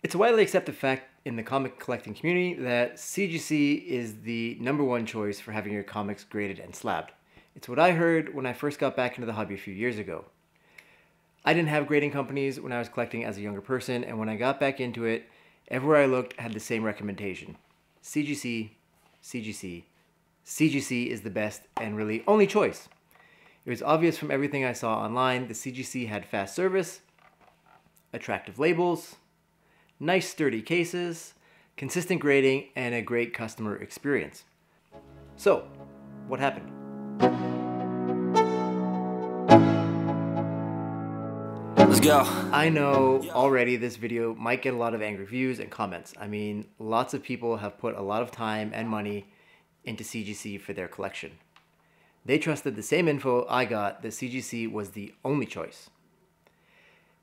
It's a widely accepted fact in the comic collecting community that CGC is the #1 choice for having your comics graded and slabbed. It's what I heard when I first got back into the hobby a few years ago. I didn't have grading companies when I was collecting as a younger person, and when I got back into it, everywhere I looked had the same recommendation. CGC, CGC, CGC is the best and really only choice. It was obvious from everything I saw online, the CGC had fast service, attractive labels, nice sturdy cases, consistent grading, and a great customer experience. So, what happened? Let's go. I know already this video might get a lot of angry views and comments. I mean, lots of people have put a lot of time and money into CGC for their collection. They trusted the same info I got that CGC was the only choice.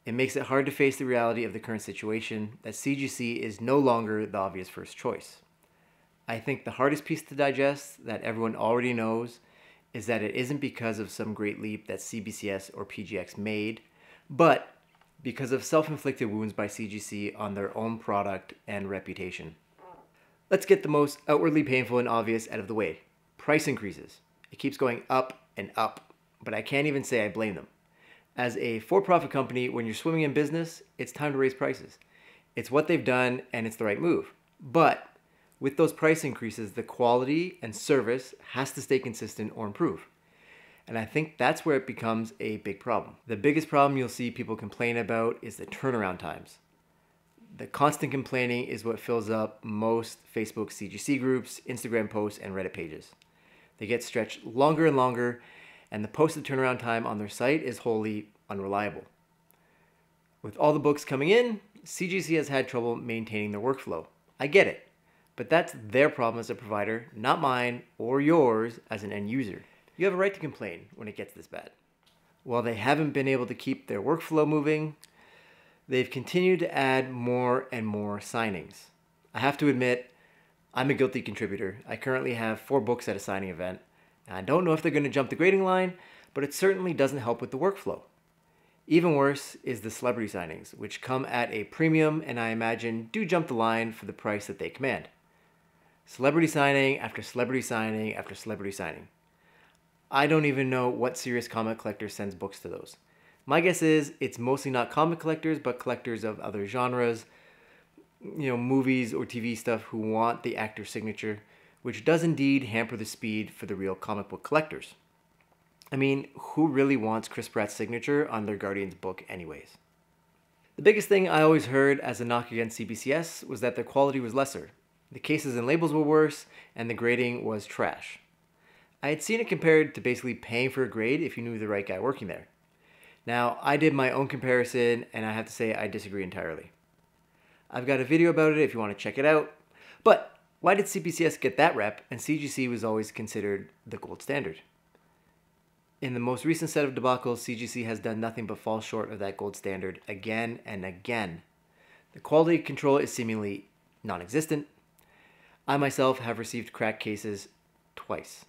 It makes it hard to face the reality of the current situation that CGC is no longer the obvious first choice. I think the hardest piece to digest that everyone already knows is that it isn't because of some great leap that CBCS or PGX made, but because of self-inflicted wounds by CGC on their own product and reputation. Let's get the most outwardly painful and obvious out of the way. Price increases. It keeps going up and up, but I can't even say I blame them. As a for-profit company, when you're swimming in business, it's time to raise prices. It's what they've done, and it's the right move. But with those price increases, the quality and service has to stay consistent or improve. And I think that's where it becomes a big problem. The biggest problem you'll see people complain about is the turnaround times. The constant complaining is what fills up most Facebook CGC groups, Instagram posts, and Reddit pages. They get stretched longer and longer, and the posted turnaround time on their site is wholly unreliable. With all the books coming in, CGC has had trouble maintaining their workflow. I get it, but that's their problem as a provider, not mine or yours as an end user. You have a right to complain when it gets this bad. While they haven't been able to keep their workflow moving, they've continued to add more and more signings. I have to admit, I'm a guilty contributor. I currently have 4 books at a signing event. I don't know if they're going to jump the grading line, but it certainly doesn't help with the workflow. Even worse is the celebrity signings, which come at a premium and I imagine do jump the line for the price that they command. Celebrity signing after celebrity signing after celebrity signing. I don't even know what serious comic collector sends books to those. My guess is it's mostly not comic collectors, but collectors of other genres, movies or TV stuff who want the actor's signature, which does indeed hamper the speed for the real comic book collectors. I mean, who really wants Chris Pratt's signature on their Guardians book anyways? The biggest thing I always heard as a knock against CBCS was that their quality was lesser. The cases and labels were worse, and the grading was trash. I had seen it compared to basically paying for a grade if you knew the right guy working there. Now, I did my own comparison, and I have to say I disagree entirely. I've got a video about it if you want to check it out. But why did CBCS get that rep and CGC was always considered the gold standard? In the most recent set of debacles, CGC has done nothing but fall short of that gold standard again and again. The quality control is seemingly non-existent. I myself have received cracked cases twice.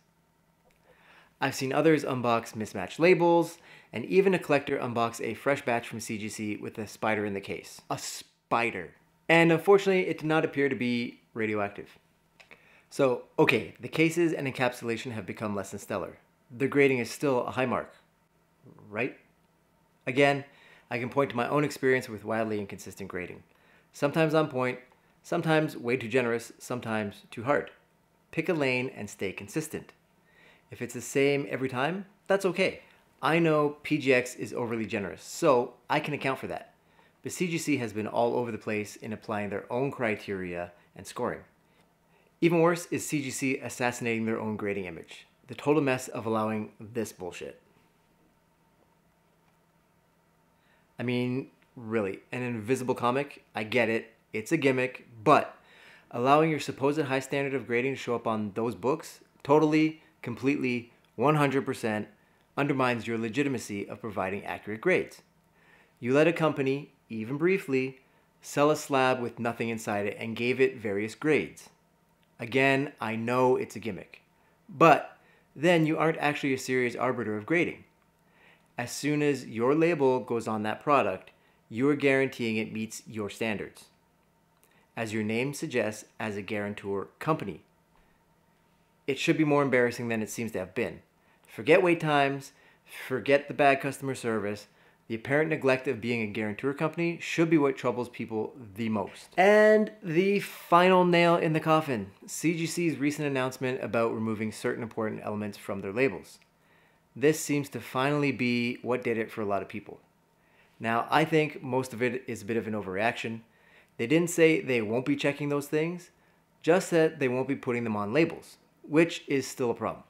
I've seen others unbox mismatched labels, and even a collector unbox a fresh batch from CGC with a spider in the case. A spider. And unfortunately, it did not appear to be radioactive. So, okay, the cases and encapsulation have become less than stellar. The grading is still a high mark, right? Again, I can point to my own experience with wildly inconsistent grading. Sometimes on point, sometimes way too generous, sometimes too hard. Pick a lane and stay consistent. If it's the same every time, that's okay. I know PGX is overly generous, so I can account for that. But CGC has been all over the place in applying their own criteria and scoring. Even worse is CGC assassinating their own grading image. The total mess of allowing this bullshit. I mean, really, an invisible comic, I get it, it's a gimmick, but allowing your supposed high standard of grading to show up on those books totally, completely, 100% undermines your legitimacy of providing accurate grades. You let a company, even briefly, sell a slab with nothing inside it and gave it various grades. Again, I know it's a gimmick, but then you aren't actually a serious arbiter of grading. As soon as your label goes on that product, you are guaranteeing it meets your standards. as your name suggests, as a guarantor company. It should be more embarrassing than it seems to have been. Forget wait times, forget the bad customer service. The apparent neglect of being a guarantor company should be what troubles people the most. And the final nail in the coffin, CGC's recent announcement about removing certain important elements from their labels. This seems to finally be what did it for a lot of people. Now, I think most of it is a bit of an overreaction. They didn't say they won't be checking those things, just that they won't be putting them on labels, which is still a problem.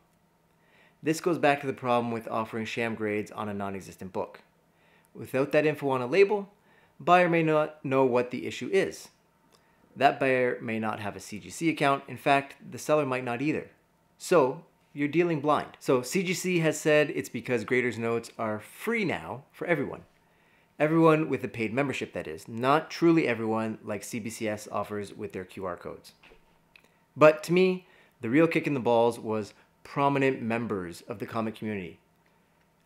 This goes back to the problem with offering sham grades on a non-existent book. Without that info on a label, buyer may not know what the issue is. That buyer may not have a CGC account. In fact, the seller might not either. So, you're dealing blind. So CGC has said it's because Graders Notes are free now for everyone. Everyone with a paid membership, that is. Not truly everyone like CBCS offers with their QR codes. But to me, the real kick in the balls was prominent members of the comic community.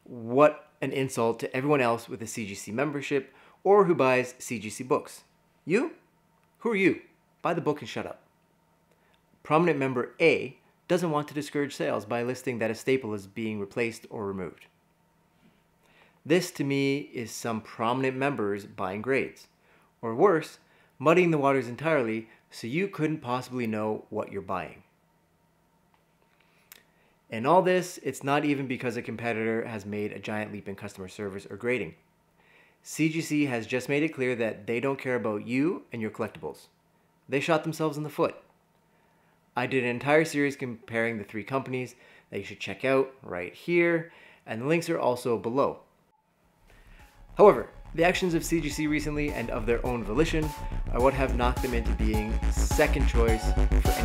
What an insult to everyone else with a CGC membership or who buys CGC books. You? Who are you? Buy the book and shut up. Prominent member A doesn't want to discourage sales by listing that a staple is being replaced or removed. This to me is some prominent members buying grades. Or worse, muddying the waters entirely so you couldn't possibly know what you're buying. In all this, it's not even because a competitor has made a giant leap in customer service or grading. CGC has just made it clear that they don't care about you and your collectibles. They shot themselves in the foot. I did an entire series comparing the three companies that you should check out right here, and the links are also below. However, the actions of CGC recently and of their own volition are what have knocked them into being second choice for